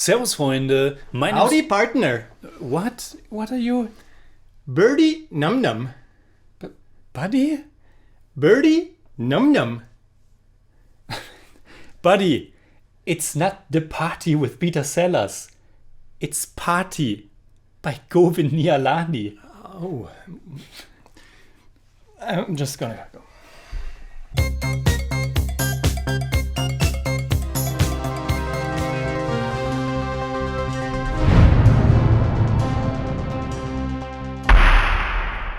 Servus, Freunde. Howdy, partner. What? What are you? Birdie Num Num. Buddy? Birdie Num Num. Buddy, it's not The Party with Peter Sellers. It's Party by Govind Nihalani. Oh. I'm just gonna go.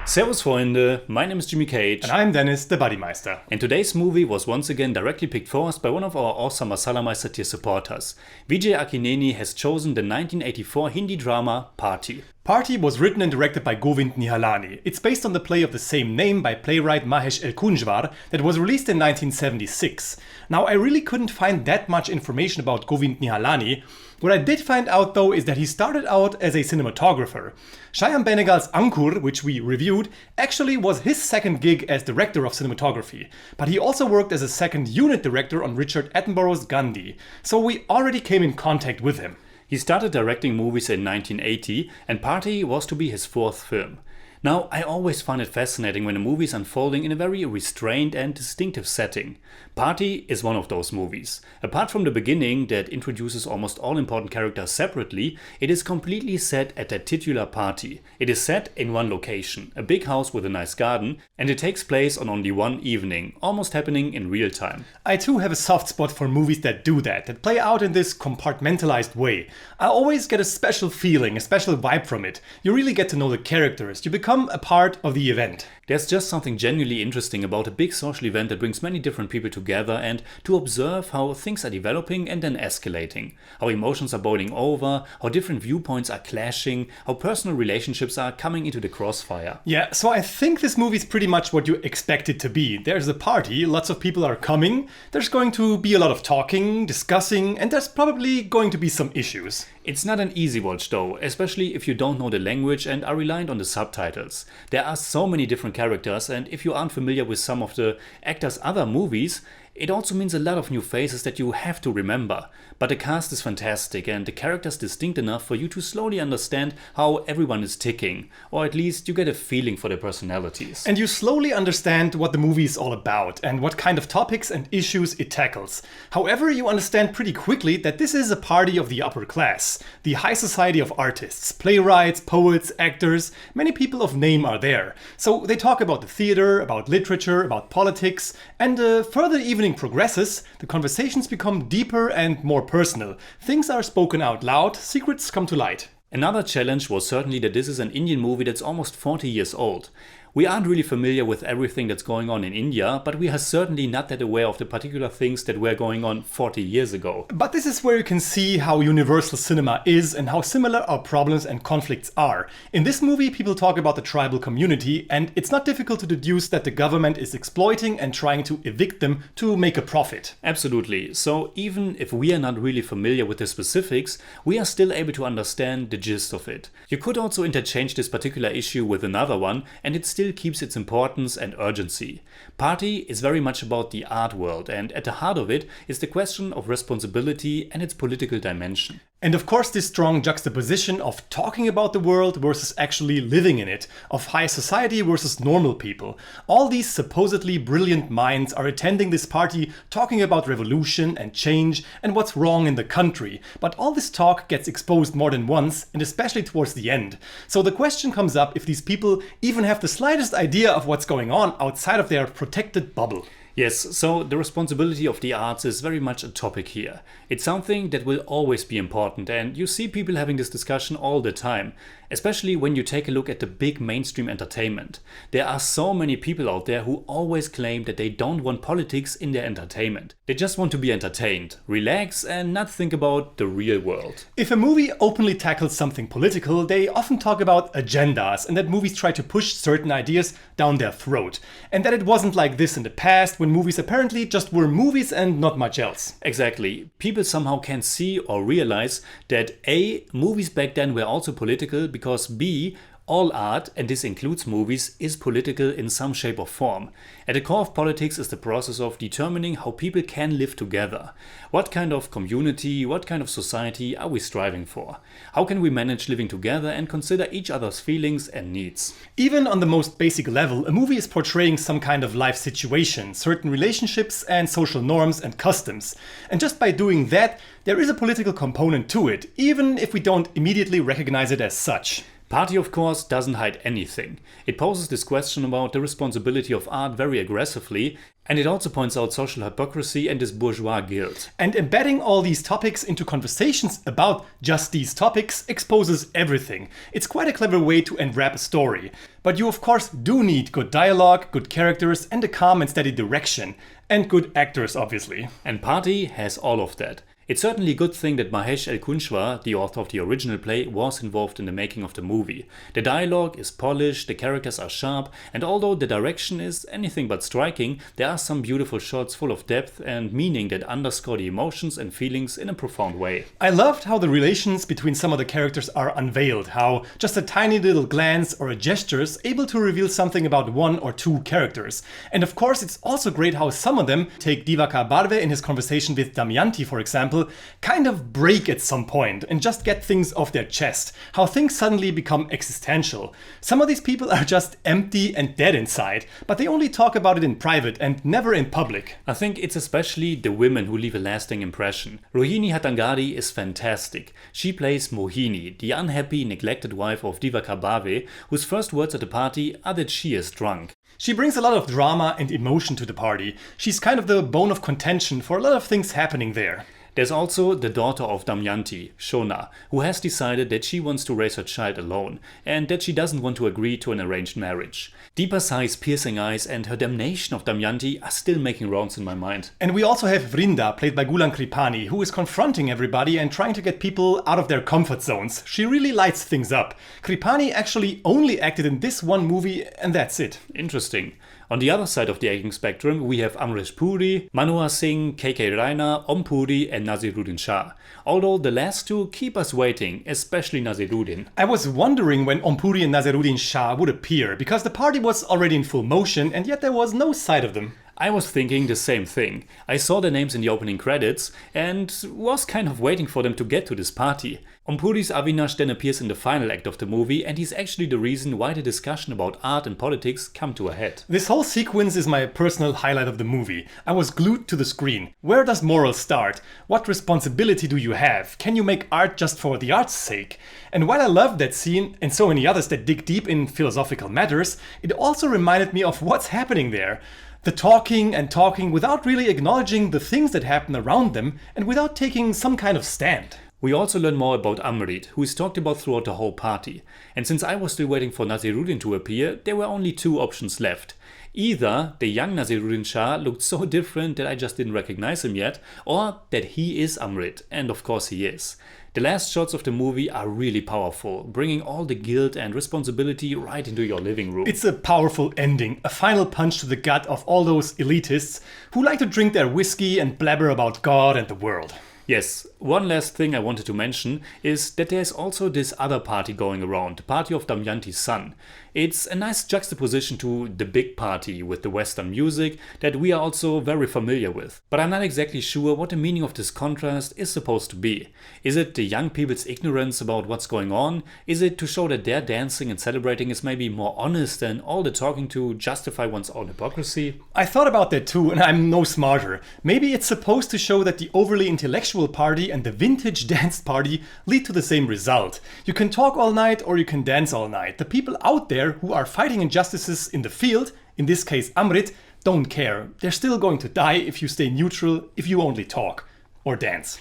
Servus, Freunde. My name is Jimmy Cage. And I'm Deniz, the Buddymeister. And today's movie was once again directly picked for us by one of our awesome Masalameister tier supporters. Vijay Akineni has chosen the 1984 Hindi drama Party. Party was written and directed by Govind Nihalani. It's based on the play of the same name by playwright Mahesh L. Kunjwar that was released in 1976. Now, I really couldn't find that much information about Govind Nihalani. What I did find out though is that he started out as a cinematographer. Shyam Benegal's Ankur, which we reviewed, actually was his second gig as director of cinematography. But he also worked as a second unit director on Richard Attenborough's Gandhi. So we already came in contact with him. He started directing movies in 1980, and Party was to be his fourth film. Now, I always find it fascinating when a movie is unfolding in a very restrained and distinctive setting. Party is one of those movies. Apart from the beginning that introduces almost all important characters separately, it is completely set at that titular party. It is set in one location, a big house with a nice garden, and it takes place on only one evening, almost happening in real time. I too have a soft spot for movies that do that play out in this compartmentalized way. I always get a special feeling, a special vibe from it. You really get to know the characters, you become a part of the event. There's just something genuinely interesting about a big social event that brings many different people together and to observe how things are developing and then escalating, how emotions are boiling over, how different viewpoints are clashing, how personal relationships are coming into the crossfire. Yeah, so I think this movie is pretty much what you expect it to be. There's a party, lots of people are coming, there's going to be a lot of talking, discussing, and there's probably going to be some issues. It's not an easy watch though, especially if you don't know the language and are reliant on the subtitles. There are so many different characters, and if you aren't familiar with some of the actors' other movies, it also means a lot of new faces that you have to remember. But the cast is fantastic and the characters distinct enough for you to slowly understand how everyone is ticking, or at least you get a feeling for their personalities. And you slowly understand what the movie is all about and what kind of topics and issues it tackles. However, you understand pretty quickly that this is a party of the upper class, the high society of artists, playwrights, poets, actors, many people of name are there. So they talk about the theater, about literature, about politics, and further evening progresses, the conversations become deeper and more personal. Things are spoken out loud, secrets come to light. Another challenge was certainly that this is an Indian movie that's almost 40 years old. We aren't really familiar with everything that's going on in India, but we are certainly not that aware of the particular things that were going on 40 years ago. But this is where you can see how universal cinema is and how similar our problems and conflicts are. In this movie, people talk about the tribal community, and it's not difficult to deduce that the government is exploiting and trying to evict them to make a profit. Absolutely. So even if we are not really familiar with the specifics, we are still able to understand the gist of it. You could also interchange this particular issue with another one, and it still keeps its importance and urgency. Party is very much about the art world, and at the heart of it is the question of responsibility and its political dimension. And of course this strong juxtaposition of talking about the world versus actually living in it, of high society versus normal people. All these supposedly brilliant minds are attending this party talking about revolution and change and what's wrong in the country. But all this talk gets exposed more than once, and especially towards the end. So the question comes up if these people even have the slightest idea of what's going on outside of their protected bubble. Yes, so the responsibility of the arts is very much a topic here. It's something that will always be important, and you see people having this discussion all the time, especially when you take a look at the big mainstream entertainment. There are so many people out there who always claim that they don't want politics in their entertainment. They just want to be entertained, relax, and not think about the real world. If a movie openly tackles something political, they often talk about agendas and that movies try to push certain ideas down their throat. And that it wasn't like this in the past, when movies apparently just were movies and not much else. Exactly. People somehow can see or realize that A, movies back then were also political because B, All art, and this includes movies, is political in some shape or form. At the core of politics is the process of determining how people can live together. What kind of community, what kind of society are we striving for? How can we manage living together and consider each other's feelings and needs? Even on the most basic level, a movie is portraying some kind of life situation, certain relationships and social norms and customs. And just by doing that, there is a political component to it, even if we don't immediately recognize it as such. Party, of course, doesn't hide anything. It poses this question about the responsibility of art very aggressively, and it also points out social hypocrisy and this bourgeois guilt. And embedding all these topics into conversations about just these topics exposes everything. It's quite a clever way to unwrap a story. But you of course do need good dialogue, good characters, and a calm and steady direction. And good actors, obviously. And Party has all of that. It's certainly a good thing that Mahesh Elkunchwar, the author of the original play, was involved in the making of the movie. The dialogue is polished, the characters are sharp, and although the direction is anything but striking, there are some beautiful shots full of depth and meaning that underscore the emotions and feelings in a profound way. I loved how the relations between some of the characters are unveiled, how just a tiny little glance or a gesture is able to reveal something about one or two characters. And of course it's also great how some of them, take Divakar Barve in his conversation with Damayanti for example, kind of break at some point and just get things off their chest, how things suddenly become existential. Some of these people are just empty and dead inside, but they only talk about it in private and never in public. I think it's especially the women who leave a lasting impression. Rohini Hattangadi is fantastic. She plays Mohini, the unhappy, neglected wife of Divakar Barve, whose first words at the party are that she is drunk. She brings a lot of drama and emotion to the party. She's kind of the bone of contention for a lot of things happening there. There's also the daughter of Damayanti, Shona, who has decided that she wants to raise her child alone and that she doesn't want to agree to an arranged marriage. Deepa Sai's piercing eyes and her damnation of Damayanti are still making rounds in my mind. And we also have Vrinda, played by Gulan Kripani, who is confronting everybody and trying to get people out of their comfort zones. She really lights things up. Kripani actually only acted in this one movie and that's it. Interesting. On the other side of the acting spectrum, we have Amrish Puri, Manohar Singh, KK Raina, Om Puri and Naziruddin Shah. Although the last two keep us waiting, especially Naziruddin. I was wondering when Om Puri and Naziruddin Shah would appear, because the party was already in full motion and yet there was no sight of them. I was thinking the same thing. I saw their names in the opening credits and was kind of waiting for them to get to this party. Om Puri's Avinash then appears in the final act of the movie and he's actually the reason why the discussion about art and politics come to a head. This whole sequence is my personal highlight of the movie. I was glued to the screen. Where does moral start? What responsibility do you have? Can you make art just for the art's sake? And while I loved that scene and so many others that dig deep in philosophical matters, it also reminded me of what's happening there. The talking and talking without really acknowledging the things that happen around them and without taking some kind of stand. We also learn more about Amrit, who is talked about throughout the whole party. And since I was still waiting for Naziruddin to appear, there were only two options left. Either the young Naziruddin Shah looked so different that I just didn't recognize him yet, or that he is Amrit, and of course he is. The last shots of the movie are really powerful, bringing all the guilt and responsibility right into your living room. It's a powerful ending, a final punch to the gut of all those elitists who like to drink their whiskey and blabber about God and the world. Yes, one last thing I wanted to mention is that there's also this other party going around, the party of Damayanti's son. It's a nice juxtaposition to the big party with the Western music that we are also very familiar with. But I'm not exactly sure what the meaning of this contrast is supposed to be. Is it the young people's ignorance about what's going on? Is it to show that their dancing and celebrating is maybe more honest than all the talking to justify one's own hypocrisy? I thought about that too, and I'm no smarter. Maybe it's supposed to show that the overly intellectual party and the vintage dance party lead to the same result. You can talk all night or you can dance all night. The people out there who are fighting injustices in the field, in this case Amrit, don't care. They're still going to die if you stay neutral, if you only talk or dance.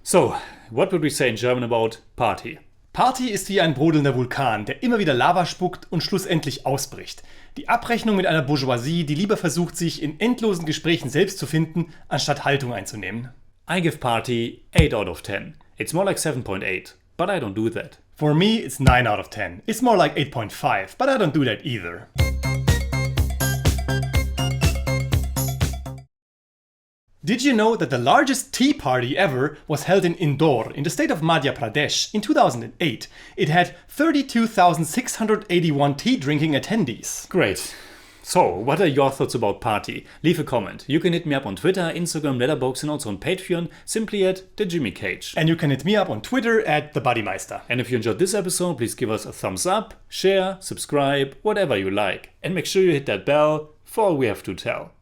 So, what would we say in German about Party? Party ist wie ein brodelnder Vulkan, der immer wieder Lava spuckt und schlussendlich ausbricht. Die Abrechnung mit einer Bourgeoisie, die lieber versucht, sich in endlosen Gesprächen selbst zu finden, anstatt Haltung einzunehmen. I give Party 8 out of 10. It's more like 7.8, but I don't do that. For me, it's 9 out of 10. It's more like 8.5, but I don't do that either. Did you know that the largest tea party ever was held in Indore, in the state of Madhya Pradesh, in 2008? It had 32,681 tea-drinking attendees. Great. So, what are your thoughts about party? Leave a comment. You can hit me up on Twitter, Instagram, Letterboxd and also on Patreon, simply at the Jimmy Cage. And you can hit me up on Twitter at the Buddymeister. And if you enjoyed this episode, please give us a thumbs up, share, subscribe, whatever you like. And make sure you hit that bell for all we have to tell.